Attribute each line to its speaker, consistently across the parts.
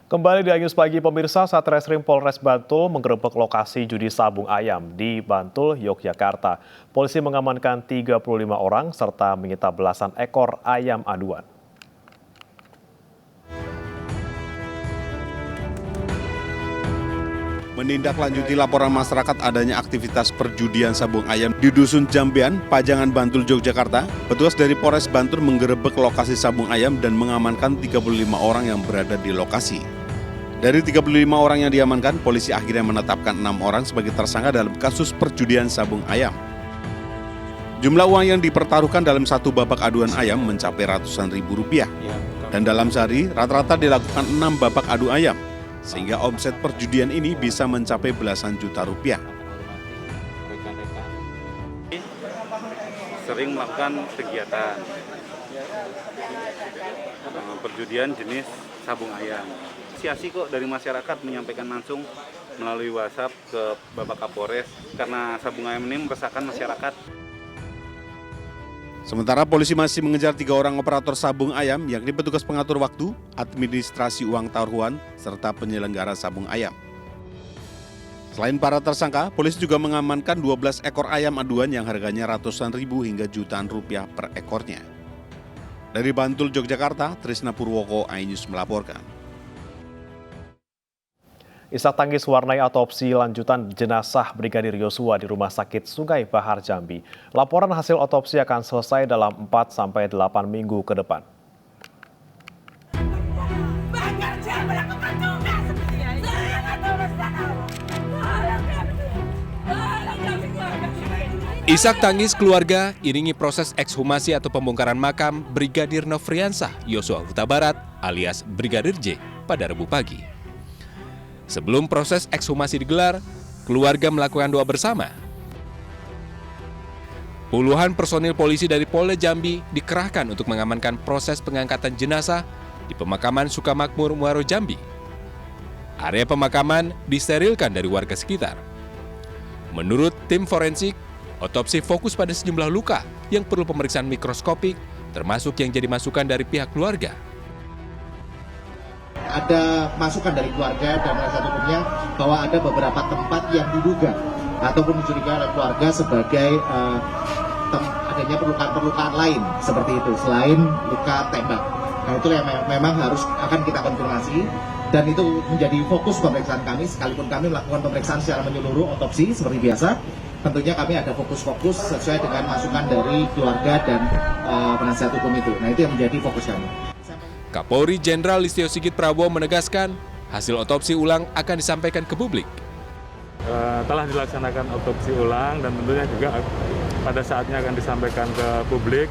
Speaker 1: Kembali di Anyus Pagi pemirsa, Satreskrim Polres Bantul menggerebek lokasi judi sabung ayam di Bantul, Yogyakarta. Polisi mengamankan 35 orang serta menyita belasan ekor ayam aduan.
Speaker 2: Menindaklanjuti laporan masyarakat adanya aktivitas perjudian sabung ayam di Dusun Jambean, Pajangan, Bantul, Yogyakarta, petugas dari Polres Bantul menggerebek lokasi sabung ayam dan mengamankan 35 orang yang berada di lokasi. Dari 35 orang yang diamankan, polisi akhirnya menetapkan 6 orang sebagai tersangka dalam kasus perjudian sabung ayam. Jumlah uang yang dipertaruhkan dalam satu babak aduan ayam mencapai ratusan ribu rupiah. Dan dalam sehari, rata-rata dilakukan 6 babak adu ayam, sehingga omset perjudian ini bisa mencapai belasan juta rupiah.
Speaker 3: Sering melakukan kegiatan perjudian jenis sabung ayam. Inisiasi kok dari masyarakat menyampaikan langsung melalui WhatsApp ke Bapak Kapolres karena sabung ayam ini meresahkan masyarakat.
Speaker 2: Sementara polisi masih mengejar 3 orang operator sabung ayam, yakni petugas pengatur waktu, administrasi uang taruhan, serta penyelenggara sabung ayam. Selain para tersangka, polisi juga mengamankan 12 ekor ayam aduan yang harganya ratusan ribu hingga jutaan rupiah per ekornya. Dari Bantul, Yogyakarta, Trisna Purwoko, iNews melaporkan.
Speaker 1: Isak tangis warnai otopsi lanjutan jenazah Brigadir Yosua di Rumah Sakit Sungai Bahar, Jambi. Laporan hasil otopsi akan selesai dalam 4-8 minggu ke depan.
Speaker 4: Isak tangis keluarga iringi proses ekshumasi atau pembongkaran makam Brigadir Nofriansah Yosua Huta Barat alias Brigadir J pada Rabu pagi. Sebelum proses ekshumasi digelar, keluarga melakukan doa bersama. Puluhan personil polisi dari Polda Jambi dikerahkan untuk mengamankan proses pengangkatan jenazah di pemakaman Sukamakmur, Muaro, Jambi. Area pemakaman disterilkan dari warga sekitar. Menurut tim forensik, otopsi fokus pada sejumlah luka yang perlu pemeriksaan mikroskopik, termasuk yang jadi masukan dari pihak keluarga.
Speaker 5: Ada masukan dari keluarga dan penasihat hukumnya bahwa ada beberapa tempat yang diduga ataupun dicurigai oleh keluarga sebagai adanya perlukaan lain seperti itu selain luka tembak. Nah itu yang memang akan kita konfirmasi dan itu menjadi fokus pemeriksaan kami sekalipun kami melakukan pemeriksaan secara menyeluruh otopsi seperti biasa. Tentunya kami ada fokus-fokus sesuai dengan masukan dari keluarga dan penasihat hukum itu. Nah itu yang menjadi fokus kami.
Speaker 4: Kapolri Jenderal Listio Sigit Prabowo menegaskan hasil otopsi ulang akan disampaikan ke publik.
Speaker 3: Telah dilaksanakan otopsi ulang dan tentunya juga pada saatnya akan disampaikan ke publik.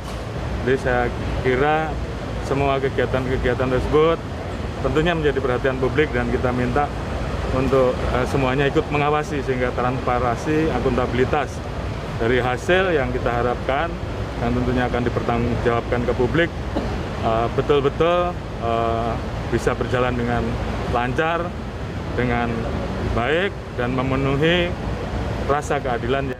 Speaker 3: Jadi saya kira semua kegiatan-kegiatan tersebut tentunya menjadi perhatian publik dan kita minta untuk semuanya ikut mengawasi sehingga transparansi, akuntabilitas dari hasil yang kita harapkan dan tentunya akan dipertanggungjawabkan ke publik betul-betul bisa berjalan dengan lancar, dengan baik dan memenuhi rasa keadilan yang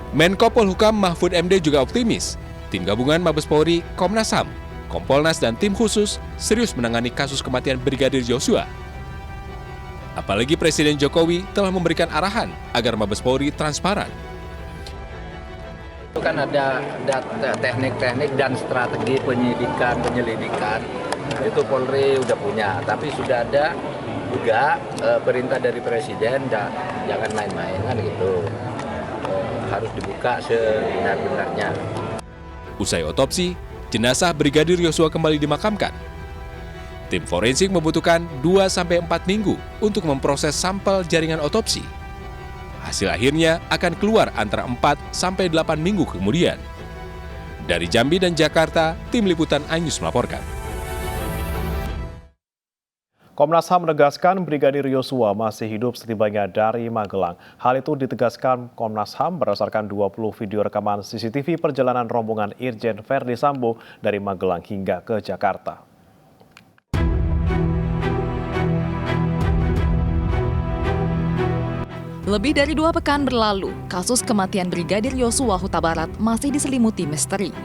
Speaker 4: Menko Polhukam Mahfud MD juga optimis tim gabungan Mabes Polri, Komnas HAM, Kompolnas dan tim khusus serius menangani kasus kematian Brigadir Yosua. Apalagi Presiden Jokowi telah memberikan arahan agar Mabes Polri transparan.
Speaker 6: Itu kan ada teknik-teknik dan strategi penyelidikan itu Polri udah punya, tapi sudah ada juga perintah dari Presiden jangan main-main kan gitu, harus dibuka sebenar-benarnya.
Speaker 4: Usai otopsi, jenazah Brigadir Yosua kembali dimakamkan. Tim forensik membutuhkan 2-4 minggu untuk memproses sampel jaringan otopsi. Hasil akhirnya akan keluar antara 4-8 minggu kemudian. Dari Jambi dan Jakarta, tim liputan iNews melaporkan.
Speaker 1: Komnas HAM menegaskan Brigadir Yosua masih hidup setibanya dari Magelang. Hal itu ditegaskan Komnas HAM berdasarkan 20 video rekaman CCTV perjalanan rombongan Irjen Verdi Sambo dari Magelang hingga ke Jakarta.
Speaker 7: Lebih dari 2 pekan berlalu, kasus kematian Brigadir Yosua Huta Barat masih diselimuti misteri.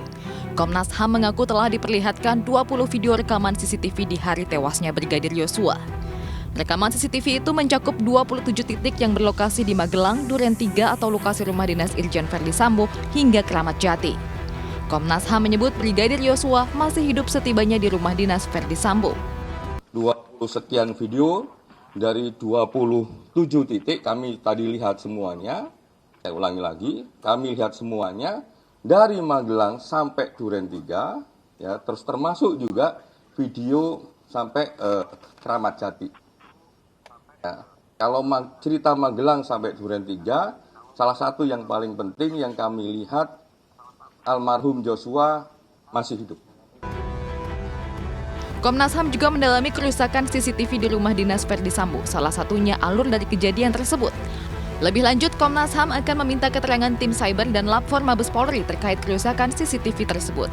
Speaker 7: Komnas HAM mengaku telah diperlihatkan 20 video rekaman CCTV di hari tewasnya Brigadir Yosua. Rekaman CCTV itu mencakup 27 titik yang berlokasi di Magelang, Duren 3 atau lokasi rumah dinas Irjen Verdi Sambo hingga Kramat Jati. Komnas HAM menyebut Brigadir Yosua masih hidup setibanya di rumah dinas Verdi Sambo.
Speaker 8: 20 sekian video dari 27 titik kami tadi lihat semuanya. Saya ulangi lagi, kami lihat semuanya dari Magelang sampai Duren 3, ya, terus termasuk juga video sampai Kramat Jati. Ya, kalau cerita Magelang sampai Duren 3, salah satu yang paling penting yang kami lihat, almarhum Joshua masih hidup.
Speaker 7: Komnas HAM juga mendalami kerusakan CCTV di rumah dinas Verdi Sambo, salah satunya alur dari kejadian tersebut. Lebih lanjut, Komnas HAM akan meminta keterangan tim cyber dan Lapfor Mabes Polri terkait kerusakan CCTV tersebut.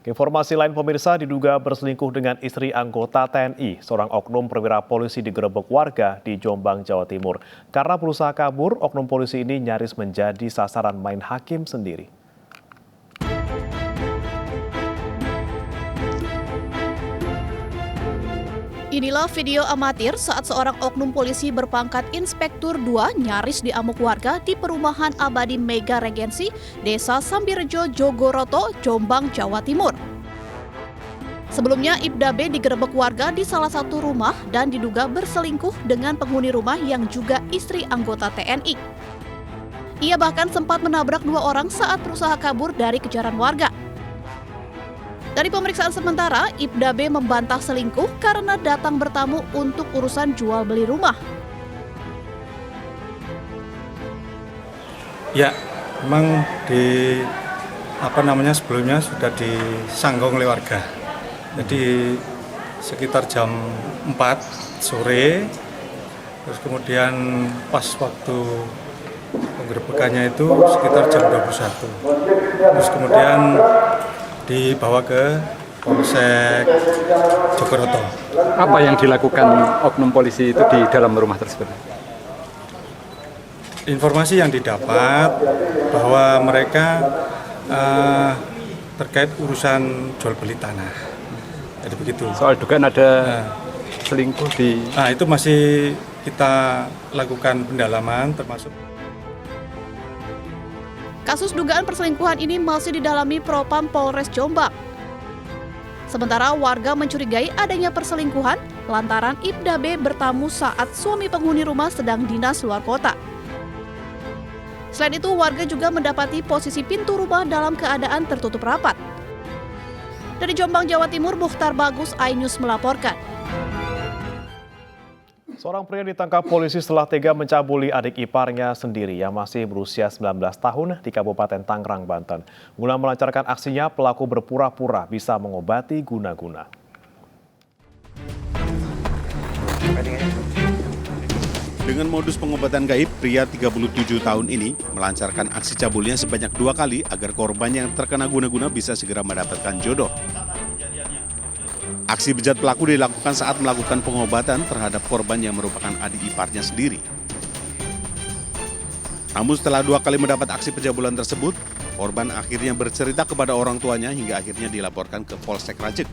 Speaker 1: Informasi lain pemirsa, diduga berselingkuh dengan istri anggota TNI, seorang oknum perwira polisi digerebek warga di Jombang, Jawa Timur. Karena berusaha kabur, oknum polisi ini nyaris menjadi sasaran main hakim sendiri.
Speaker 9: Inilah video amatir saat seorang oknum polisi berpangkat Inspektur 2 nyaris diamuk warga di perumahan Abadi Mega Regensi, Desa Sambirejo, Jogoroto, Jombang, Jawa Timur. Sebelumnya, Ibda B digerebek warga di salah satu rumah dan diduga berselingkuh dengan penghuni rumah yang juga istri anggota TNI. Ia bahkan sempat menabrak 2 orang saat berusaha kabur dari kejaran warga. Dari pemeriksaan sementara, Ibda B membantah selingkuh karena datang bertamu untuk urusan jual beli rumah.
Speaker 10: Ya, memang sebelumnya sudah disanggong oleh warga. Jadi sekitar jam 4 sore, terus kemudian pas waktu penggerebekannya itu sekitar jam 21. Terus kemudian dibawa ke Polsek Jogoroto.
Speaker 11: Apa yang dilakukan oknum polisi itu di dalam rumah tersebut?
Speaker 10: Informasi yang didapat bahwa mereka terkait urusan jual beli tanah. Jadi begitu.
Speaker 11: Soal dugaan ada selingkuh di...
Speaker 10: Nah, itu masih kita lakukan pendalaman termasuk.
Speaker 9: Kasus dugaan perselingkuhan ini masih didalami Propam Polres Jombang. Sementara warga mencurigai adanya perselingkuhan lantaran Ibda B bertamu saat suami penghuni rumah sedang dinas luar kota. Selain itu, warga juga mendapati posisi pintu rumah dalam keadaan tertutup rapat. Dari Jombang, Jawa Timur, Mukhtar Bagus, iNews melaporkan.
Speaker 1: Seorang pria ditangkap polisi setelah tega mencabuli adik iparnya sendiri yang masih berusia 19 tahun di Kabupaten Tangerang, Banten. Guna melancarkan aksinya, pelaku berpura-pura bisa mengobati guna-guna.
Speaker 2: Dengan modus pengobatan gaib, pria 37 tahun ini melancarkan aksi cabulnya sebanyak 2 kali agar korban yang terkena guna-guna bisa segera mendapatkan jodoh. Aksi bejat pelaku dilakukan saat melakukan pengobatan terhadap korban yang merupakan adik iparnya sendiri. Namun setelah 2 kali mendapat aksi pencabulan tersebut, korban akhirnya bercerita kepada orang tuanya hingga akhirnya dilaporkan ke Polsek Rajek.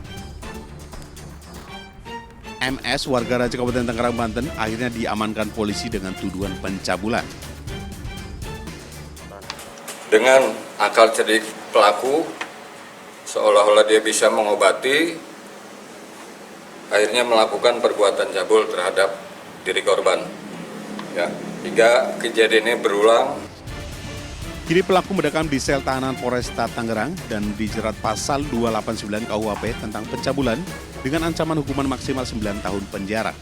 Speaker 2: MS, warga Rajek Kabupaten Tangerang, Banten, akhirnya diamankan polisi dengan tuduhan pencabulan.
Speaker 12: Dengan akal cerdik pelaku, seolah-olah dia bisa mengobati, akhirnya melakukan perbuatan cabul terhadap diri korban. Ya, hingga kejadian ini berulang.
Speaker 2: Kini pelaku mendekam di sel tahanan Polresta Tangerang dan dijerat pasal 289 KUHP tentang pencabulan dengan ancaman hukuman maksimal 9 tahun penjara.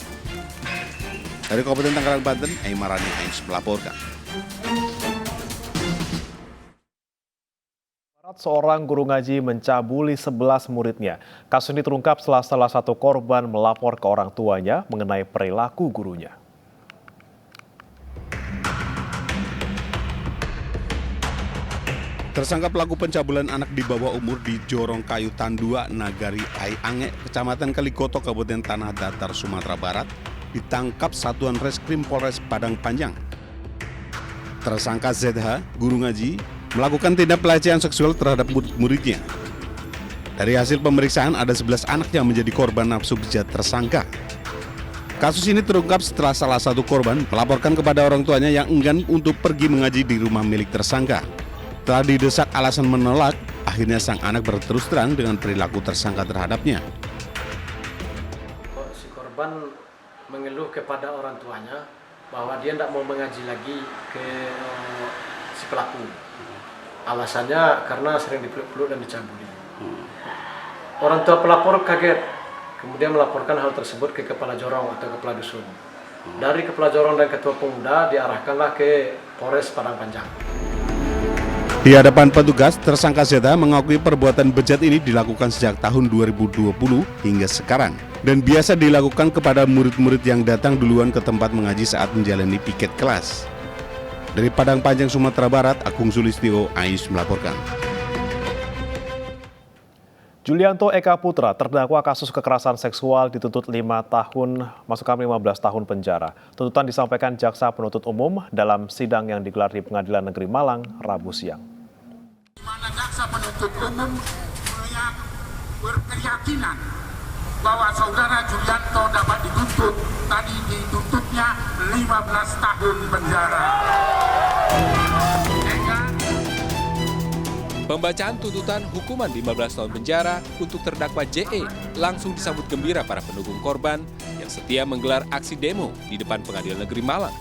Speaker 2: Dari Kabupaten Tangerang, Banten, Aimarani Ains melaporkan.
Speaker 1: Seorang guru ngaji mencabuli 11 muridnya. Kasus ini terungkap setelah salah satu korban melapor ke orang tuanya mengenai perilaku gurunya.
Speaker 2: Tersangka pelaku pencabulan anak di bawah umur di Jorong Kayu Tandua, Nagari Aiange, Kecamatan Kaligoto, Kabupaten Tanah Datar, Sumatera Barat, ditangkap Satuan Reskrim Polres Padang Panjang. Tersangka ZH, guru ngaji, melakukan tindak pelecehan seksual terhadap murid-muridnya. Dari hasil pemeriksaan ada 11 anak yang menjadi korban nafsu bejat tersangka. Kasus ini terungkap setelah salah satu korban melaporkan kepada orang tuanya yang enggan untuk pergi mengaji di rumah milik tersangka. Setelah didesak alasan menolak, akhirnya sang anak berterus terang dengan perilaku tersangka terhadapnya.
Speaker 13: Si korban mengeluh kepada orang tuanya bahwa dia tidak mau mengaji lagi ke si pelaku. Alasannya karena sering dipeluk-peluk dan dicabuli. Orang tua pelapor kaget, kemudian melaporkan hal tersebut ke Kepala Jorong atau Kepala Dusun. Dari Kepala Jorong dan Ketua Pemuda diarahkanlah ke Polres Padang Panjang.
Speaker 2: Di hadapan petugas, tersangka ZH mengakui perbuatan bejat ini dilakukan sejak tahun 2020 hingga sekarang dan biasa dilakukan kepada murid-murid yang datang duluan ke tempat mengaji saat menjalani piket kelas. Dari Padang Panjang, Sumatera Barat, Agung Sulistyo, Ais melaporkan.
Speaker 1: Julianto Eka Putra terdakwa kasus kekerasan seksual dituntut 15 tahun penjara. Tuntutan disampaikan Jaksa Penuntut Umum dalam sidang yang digelar di Pengadilan Negeri Malang, Rabu siang.
Speaker 14: Di mana Jaksa Penuntut Umum berkeyakinan bahwa saudara Julianto dapat dituntut, tadi dituntutnya 15 tahun penjara.
Speaker 4: Pembacaan tuntutan hukuman 15 tahun penjara untuk terdakwa JE langsung disambut gembira para pendukung korban yang setia menggelar aksi demo di depan Pengadilan Negeri Malang.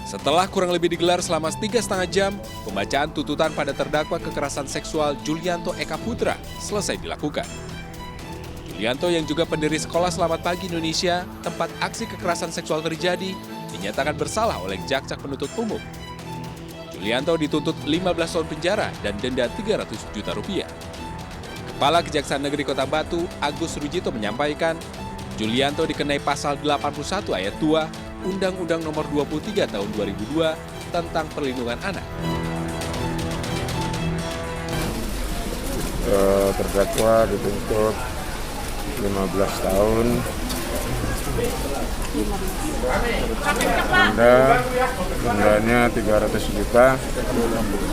Speaker 4: Setelah kurang lebih digelar selama 3,5 jam, pembacaan tuntutan pada terdakwa kekerasan seksual Julianto Eka Putra selesai dilakukan. Julianto yang juga pendiri Sekolah Selamat Pagi Indonesia, tempat aksi kekerasan seksual terjadi, dinyatakan bersalah oleh Jaksa Penuntut Umum. Julianto dituntut 15 tahun penjara dan denda Rp300 juta. Kepala Kejaksaan Negeri Kota Batu, Agus Rujito menyampaikan, Julianto dikenai pasal 81 ayat 2 Undang-Undang Nomor 23 Tahun 2002 tentang Perlindungan Anak.
Speaker 15: Terdakwa dituntut 15 tahun. Dendanya 300 juta,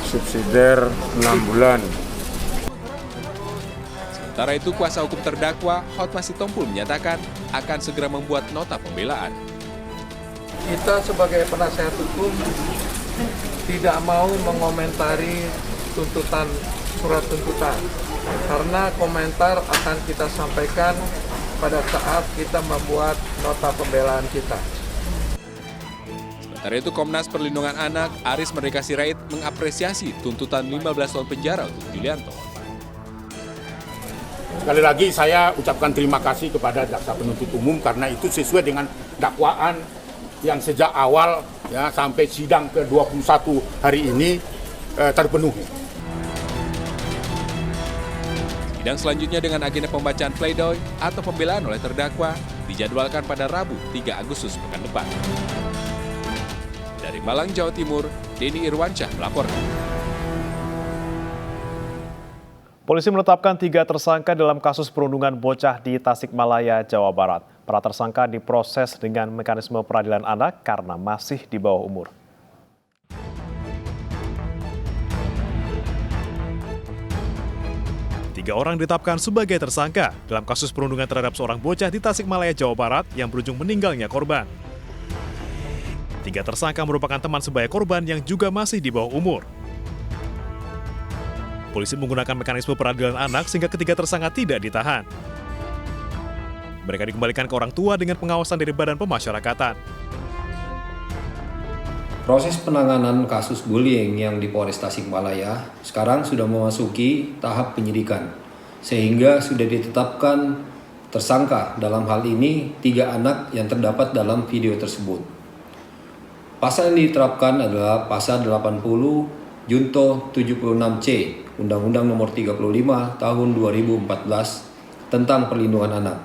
Speaker 15: subsidiar 6 bulan.
Speaker 4: Sementara itu, kuasa hukum terdakwa, Hotma Sitompul menyatakan akan segera membuat nota pembelaan.
Speaker 16: Kita sebagai penasehat hukum tidak mau mengomentari tuntutan surat tuntutan, karena komentar akan kita sampaikan pada saat kita membuat nota pembelaan kita.
Speaker 4: Sementara itu, Komnas Perlindungan Anak Aris Merdeka Sirait mengapresiasi tuntutan 15 tahun penjara untuk Julianto.
Speaker 17: Sekali lagi saya ucapkan terima kasih kepada Jaksa Penuntut Umum karena itu sesuai dengan dakwaan yang sejak awal ya sampai sidang ke-21 hari ini terpenuhi.
Speaker 4: Sidang selanjutnya dengan agenda pembacaan pledoi atau pembelaan oleh terdakwa dijadwalkan pada Rabu 3 Agustus pekan depan. Dari Malang, Jawa Timur, Denny Irwansyah melaporkan.
Speaker 1: Polisi menetapkan 3 tersangka dalam kasus perundungan bocah di Tasikmalaya, Jawa Barat. Para tersangka diproses dengan mekanisme peradilan anak karena masih di bawah umur.
Speaker 18: Tiga orang ditetapkan sebagai tersangka dalam kasus perundungan terhadap seorang bocah di Tasikmalaya, Jawa Barat yang berujung meninggalnya korban. 3 tersangka merupakan teman sebaya korban yang juga masih di bawah umur. Polisi menggunakan mekanisme peradilan anak sehingga ketiga tersangka tidak ditahan. Mereka dikembalikan ke orang tua dengan pengawasan dari Badan Pemasyarakatan.
Speaker 19: Proses penanganan kasus bullying yang di Polres Tasikmalaya sekarang sudah memasuki tahap penyidikan, sehingga sudah ditetapkan tersangka dalam hal ini 3 anak yang terdapat dalam video tersebut. Pasal yang diterapkan adalah Pasal 80 Junto 76C Undang-Undang Nomor 35 Tahun 2014 tentang Perlindungan Anak,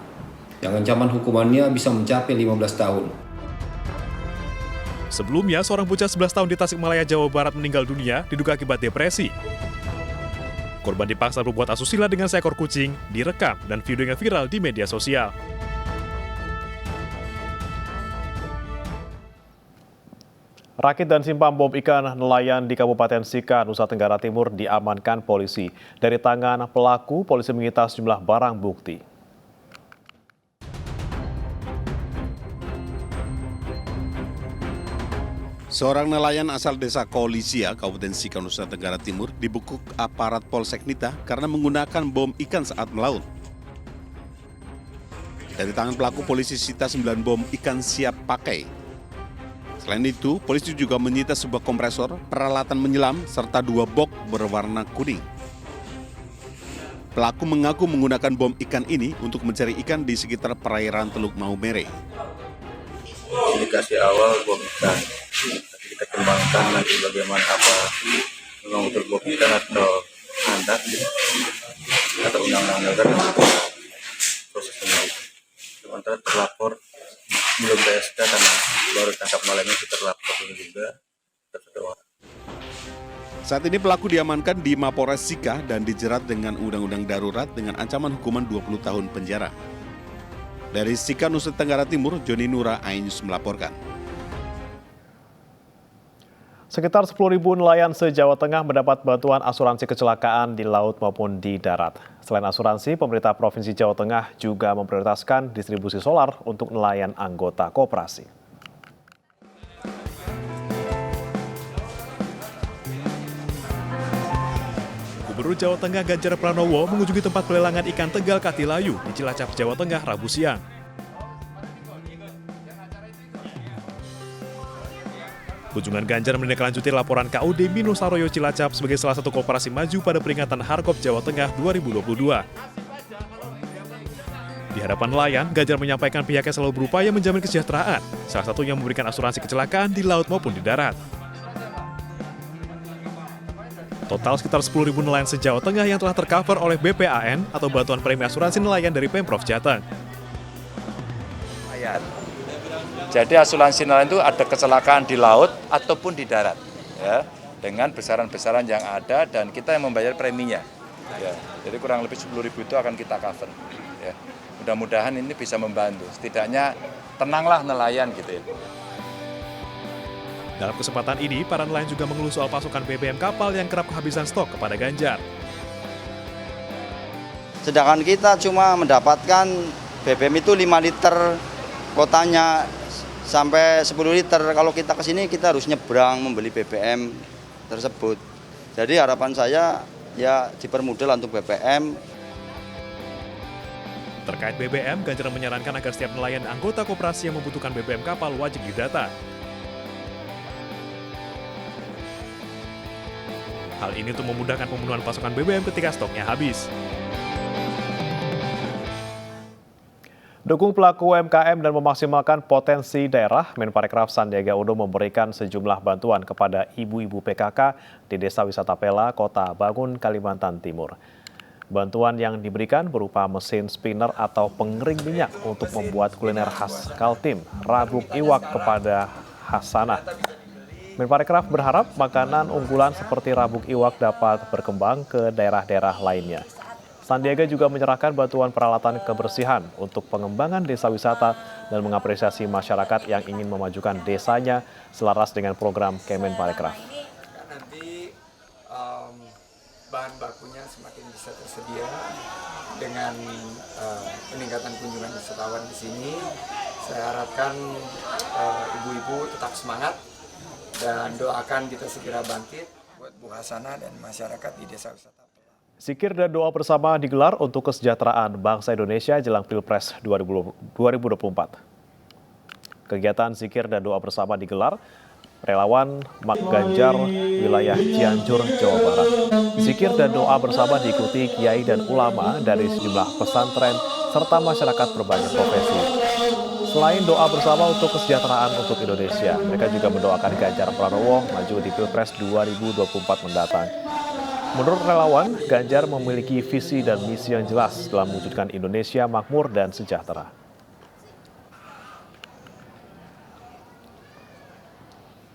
Speaker 19: yang ancaman hukumannya bisa mencapai 15 tahun.
Speaker 18: Sebelumnya, seorang bocah 11 tahun di Tasikmalaya, Jawa Barat meninggal dunia diduga akibat depresi. Korban dipaksa berbuat asusila dengan seekor kucing, direkam dan videonya viral di media sosial.
Speaker 1: Rakit dan simpan bom ikan nelayan di Kabupaten Sika, Nusa Tenggara Timur diamankan polisi. Dari tangan pelaku, polisi menyita sejumlah barang bukti.
Speaker 2: Seorang nelayan asal desa Kolisia, Kabupaten Sika, Nusa Tenggara Timur, dibekuk aparat Polsek Nita karena menggunakan bom ikan saat melaut. Dari tangan pelaku, polisi sita 9 bom ikan siap pakai. Selain itu, polisi juga menyita sebuah kompresor, peralatan menyelam, serta 2 box berwarna kuning. Pelaku mengaku menggunakan bom ikan ini untuk mencari ikan di sekitar perairan Teluk Maumere.
Speaker 20: Indikasi awal bom ikan. Nanti kita kembangkan nanti bagaimana apa memang untuk bom ikan atau handak atau undang-undang negara proses penyidikan. Sementara terlapor belum PSK karena baru tangkap malamnya kita terlapor juga tersedia.
Speaker 2: Saat ini pelaku diamankan di Mapores Sika dan dijerat dengan undang-undang darurat dengan ancaman hukuman 20 tahun penjara. Dari Sika, Nusa Tenggara Timur, Joni Nura, iNews melaporkan.
Speaker 1: Sekitar 10.000 nelayan se-Jawa Tengah mendapat bantuan asuransi kecelakaan di laut maupun di darat. Selain asuransi, pemerintah Provinsi Jawa Tengah juga memprioritaskan distribusi solar untuk nelayan anggota koperasi.
Speaker 18: Gubernur Jawa Tengah Ganjar Pranowo mengunjungi tempat pelelangan ikan Tegal Katilayu di Cilacap, Jawa Tengah, Rabu siang. Kunjungan Ganjar menindaklanjuti laporan KUD Minusaroyo Cilacap sebagai salah satu koperasi maju pada peringatan Harkop Jawa Tengah 2022. Di hadapan nelayan, Ganjar menyampaikan pihaknya selalu berupaya menjamin kesejahteraan, salah satunya memberikan asuransi kecelakaan di laut maupun di darat. Total sekitar 10.000 nelayan se-Jawa Tengah yang telah tercover oleh BPAN atau Bantuan Premi Asuransi Nelayan dari Pemprov Jateng.
Speaker 21: Jadi asuransi nelayan itu ada kecelakaan di laut ataupun di darat, ya, dengan besaran-besaran yang ada dan kita yang membayar preminya. Ya, jadi kurang lebih 10.000 itu akan kita cover. Ya. Mudah-mudahan ini bisa membantu. Setidaknya tenanglah nelayan gitu ya.
Speaker 18: Dalam kesempatan ini, para nelayan juga mengeluh soal pasokan BBM kapal yang kerap kehabisan stok kepada Ganjar.
Speaker 22: Sedangkan kita cuma mendapatkan BBM itu 5 liter, kotanya sampai 10 liter. Kalau kita ke sini kita harus nyebrang membeli BBM tersebut. Jadi harapan saya ya dipermudah untuk BBM.
Speaker 18: Terkait BBM, Ganjar menyarankan agar setiap nelayan anggota koperasi yang membutuhkan BBM kapal wajib didata. Hal ini untuk memudahkan pemenuhan pasokan BBM ketika stoknya habis.
Speaker 1: Dukung pelaku UMKM dan memaksimalkan potensi daerah, Menparekraf Sandiaga Uno memberikan sejumlah bantuan kepada ibu-ibu PKK di Desa Wisata Pela, Kota Bangun, Kalimantan Timur. Bantuan yang diberikan berupa mesin spinner atau pengering minyak untuk membuat kuliner khas Kaltim, rabuk iwak kepada Hasanah. Menparekraf berharap makanan unggulan seperti rabuk iwak dapat berkembang ke daerah-daerah lainnya. Sandiaga juga menyerahkan bantuan peralatan kebersihan untuk pengembangan desa wisata dan mengapresiasi masyarakat yang ingin memajukan desanya selaras dengan program Kemenparekraf.
Speaker 23: Nanti bahan bakunya semakin bisa tersedia dengan peningkatan kunjungan wisatawan di sini. Saya harapkan ibu-ibu tetap semangat dan doakan kita segera bangkit buat Bu Hasanah dan masyarakat di desa wisata.
Speaker 1: Zikir dan doa bersama digelar untuk kesejahteraan bangsa Indonesia jelang Pilpres 2024. Kegiatan zikir dan doa bersama digelar relawan Mak Ganjar wilayah Cianjur, Jawa Barat. Zikir dan doa bersama diikuti kiai dan ulama dari sejumlah pesantren serta masyarakat berbagai profesi. Selain doa bersama untuk kesejahteraan untuk Indonesia, mereka juga mendoakan Ganjar Pranowo maju di Pilpres 2024 mendatang. Menurut relawan, Ganjar memiliki visi dan misi yang jelas dalam mewujudkan Indonesia makmur dan sejahtera.